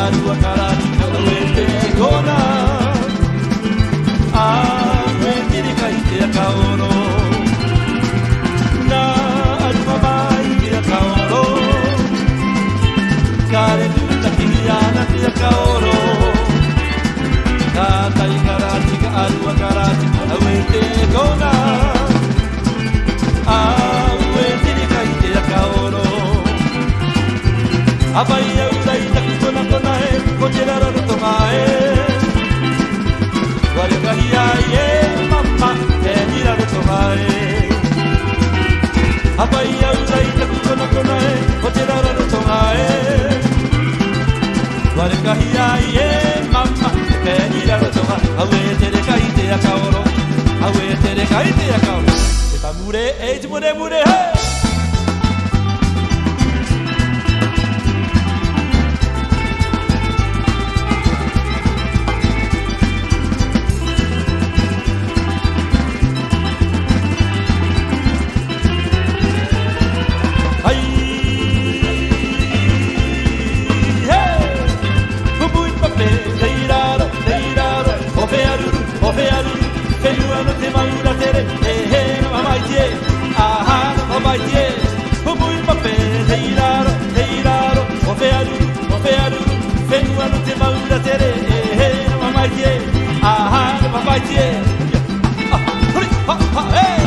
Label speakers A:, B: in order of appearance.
A: arua karati kaue te kona Awe tiri kai te kaoro Na arua mai te kaoro Kare tuta ki ana te kaoro Katai karati ka arua karati kaue te kona Awe tiri kai te kaoro Apai au dai taku tona kona e ko te rara roto mai Wale kahi ai e mama e ni rara roto mai Apai au dai taku tona kona e ko te rara roto mai Wale kahi ai e mama e ni rara roto mai Aue tere kai te akaoro Aue tere kai te akaoro E ta mure e te mure mure hei Hey!